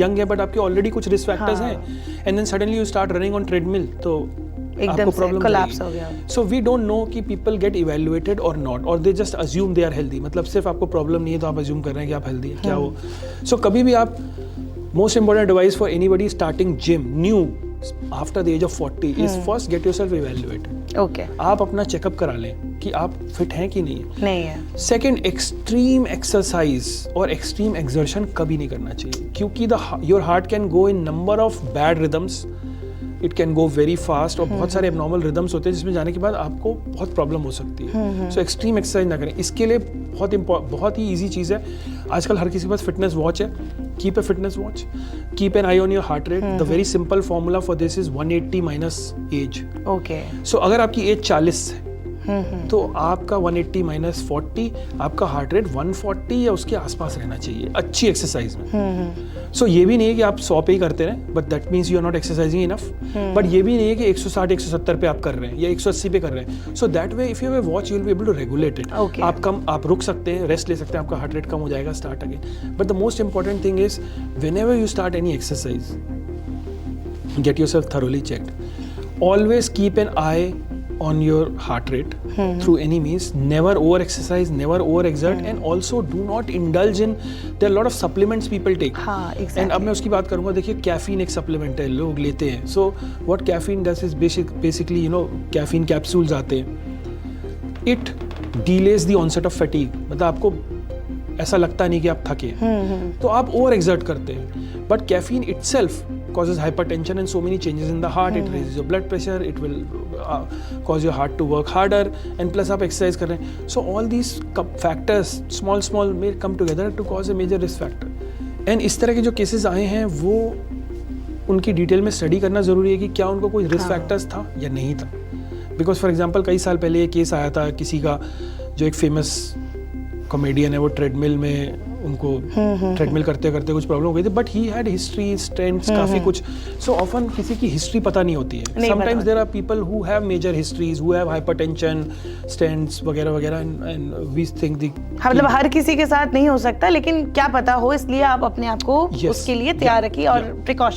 Young है but आपके already कुछ रिस्क फैक्टर्स हैं, and then suddenly you start running on treadmill, तो एकदम से कोलैप्स हो गया। सो वी डोंट नो कि पीपल गेट इवेल्युएटेड और नॉट, और they just assume they are healthy. मतलब सिर्फ आपको प्रॉब्लम नहीं है तो आप अज्यूम कर रहे हैं कि आप हेल्दी हैं, क्या हो। सो कभी भी आप, most important advice for anybody starting gym new after the age of 40 is first get yourself evaluated. Okay, आप अपना चेकअप करा लें कि आप फिट हैं कि नहीं है। सेकेंड, एक्सट्रीम एक्सरसाइज और एक्सट्रीम एक्सर्शन कभी नहीं करना चाहिए, क्योंकि your heart can go in number of bad rhythms, it can go very fast, और बहुत सारे एबनॉर्मल रिदम्स होते हैं जिसमें जाने के बाद आपको बहुत प्रॉब्लम हो सकती है। सो एक्सट्रीम एक्सरसाइज ना करें। इसके लिए बहुत ही ईजी चीज़ है, आजकल हर किसी के पास फिटनेस वॉच है। Keep a fitness watch, keep an eye on your heart rate. The very simple formula for this is 180 minus age. Okay, so अगर आपकी एज 40 है तो आपका 180 माइनस 40, आपका हार्ट रेट 140 या उसके आसपास रहना चाहिए अच्छी एक्सरसाइज में। सो ये भी नहीं है कि आप 100 पे ही करते रहें, but that means you are not exercising enough. But ये भी नहीं है कि 160 170 पे आप कर रहे हैं या 180 पे कर रहे हैं। So that way if you have a watch you will be able to regulate it. आप रुक सकते हैं, रेस्ट ले सकते हैं, आपका हार्ट रेट कम हो जाएगा, start again. But the most important thing is whenever you start any exercise, get yourself thoroughly checked. Always keep an eye on your heart rate through any means. Never over exercise, never over exert, and also do not indulge in, there are a lot of supplements people take. Exactly. And अब मैं उसकी बात करूँगा। देखिए caffeine एक supplement है, लोग लेते हैं। So what caffeine does is basically caffeine capsules आते हैं, it delays the onset of fatigue. मतलब आपको ऐसा लगता नहीं कि आप थके हैं, तो आप ओवर एक्सर्ट करते हैं। But caffeine itself causes hypertension and so many changes in the heart. It raises your blood pressure, it will cause your heart to work harder, and plus आप exercise कर रहे हैं। So all these factors small may come together to cause a major risk factor. And इस तरह के जो cases आए हैं वो उनकी डिटेल में स्टडी करना ज़रूरी है कि क्या उनको कोई रिस्क फैक्टर्स था या नहीं था। बिकॉज फॉर एग्जाम्पल कई साल पहले ये केस आया था किसी का, जो एक फेमस कॉमेडियन है, वो ट्रेडमिल में उनको ट्रेडमिल करते करते कुछ प्रॉब्लम हो गई थी, but he had history, stents, काफ़ी कुछ। सो ऑफन किसी की हिस्ट्री पता नहीं होती है। Sometimes there are people who have major histories, who have hypertension, stents वगैरह वगैरह, एंड वी थिंक दी, मतलब हर किसी के साथ नहीं हो सकता, लेकिन क्या पता हो, इसलिए आप अपने आप को उसके लिए तैयार रखिए और प्रिकॉशन